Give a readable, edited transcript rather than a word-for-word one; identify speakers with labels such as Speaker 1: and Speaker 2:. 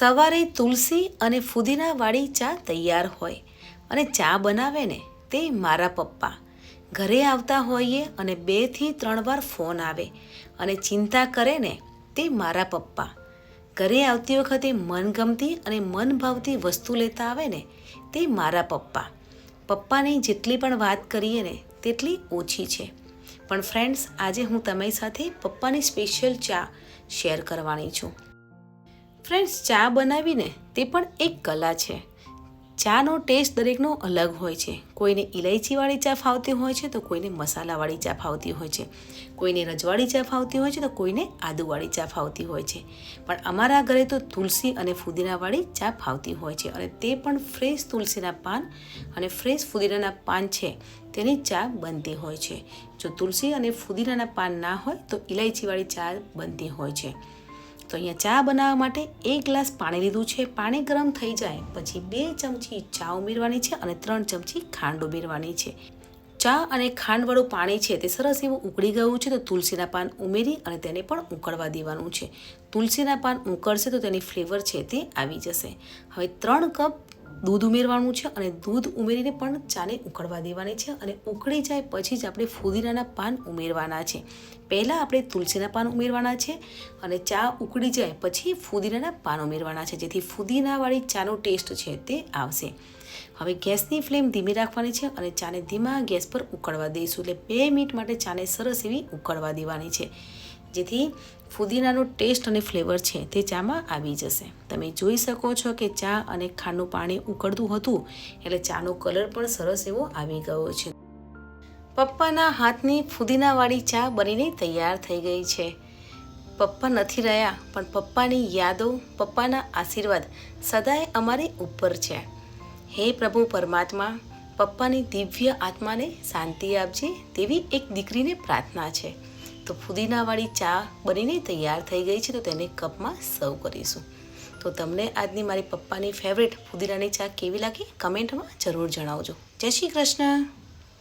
Speaker 1: સવારે તુલસી અને ફુદીનાવાળી ચા તૈયાર હોય અને ચા બનાવે ને તે મારા પપ્પા. ઘરે આવતા હોઈએ અને 2 થી 3 વાર ફોન આવે અને ચિંતા કરે ને તે મારા પપ્પા. ઘરે આવતી વખતે મનગમતી અને મનભાવતી વસ્તુ લેતા આવે ને તે મારા પપ્પા. પપ્પાની જેટલી પણ વાત કરીએ ને તેટલી ઓછી છે. પણ ફ્રેન્ડ્સ, આજે હું તમારી સાથે પપ્પાની સ્પેશિયલ ચા શેર કરવાની છું. ફ્રેન્ડ્સ, ચા બનાવીને તે પણ એક કલા છે. ચાનો ટેસ્ટ દરેકનો અલગ હોય છે. કોઈને ઇલાયચીવાળી ચા ફાવતી હોય છે તો કોઈને મસાલાવાળી ચા ફાવતી હોય છે, કોઈને રજવાડી ચા ફાવતી હોય છે તો કોઈને આદુવાળી ચા ફાવતી હોય છે. પણ અમારા ઘરે તો તુલસી અને ફુદીનાવાળી ચા ફાવતી હોય છે, અને તે પણ ફ્રેશ તુલસીના પાન અને ફ્રેશ ફુદીનાના પાન છે તેની ચા બનતી હોય છે. જો તુલસી અને ફુદીનાના પાન ના હોય તો ઇલાયચીવાળી ચા બનતી હોય છે. તો અહીંયા ચા બનાવવા માટે 1 ગ્લાસ પાણી લીધું છે. પાણી ગરમ થઈ જાય પછી 2 ચમચી ચા ઉમેરવાની છે અને 3 ચમચી ખાંડ ઉમેરવાની છે. ચા અને ખાંડવાળું પાણી છે તે સરસ એવું ઉકળી ગયું છે તો તુલસીના પાન ઉમેરી અને તેને પણ ઉકળવા દેવાનું છે. તુલસીના પાન ઉકળશે તો તેની ફ્લેવર છે તે આવી જશે. હવે 3 કપ દૂધ ઉમેરવાનું છે અને દૂધ ઉમેરીને પણ ચાને ઉકળવા દેવાની છે, અને ઉકળી જાય પછી જ આપણે ફુદીનાના પાન ઉમેરવાના છે. પહેલાં આપણે તુલસીના પાન ઉમેરવાના છે અને ચા ઉકળી જાય પછી ફુદીનાના પાન ઉમેરવાના છે, જેથી ફુદીનાવાળી ચાનો ટેસ્ટ છે તે આવશે. હવે ગેસની ફ્લેમ ધીમી રાખવાની છે અને ચાને ધીમા ગેસ પર ઉકળવા દઈશું. એટલે 2 મિનિટ માટે ચાને સરસ એવી ઉકળવા દેવાની છે, જેથી ફુદીનાનો ટેસ્ટ અને ફ્લેવર છે તે ચામાં આવી જશે. તમે જોઈ શકો છો કે ચા અને ખાંડનું પાણી ઉકળતું હતું એટલે ચાનો કલર પણ સરસ એવો આવી ગયો છે. પપ્પાના હાથની ફુદીનાવાળી ચા બનીને તૈયાર થઈ ગઈ છે. પપ્પા નથી રહ્યા, પણ પપ્પાની યાદો, પપ્પાના આશીર્વાદ સદાય અમારી ઉપર છે. હે પ્રભુ પરમાત્મા, પપ્પાની દિવ્ય આત્માને શાંતિ આપજે તેવી એક દીકરીને પ્રાર્થના છે. તો ફુદીનાવાળી ચા બનીને તૈયાર થઈ ગઈ છે તો તેને કપમાં સર્વ કરીશું. તો તમને આજની મારી પપ્પાની ફેવરેટ ફુદીનાની ચા કેવી લાગી કમેન્ટમાં જરૂર જણાવજો. જય શ્રી કૃષ્ણ.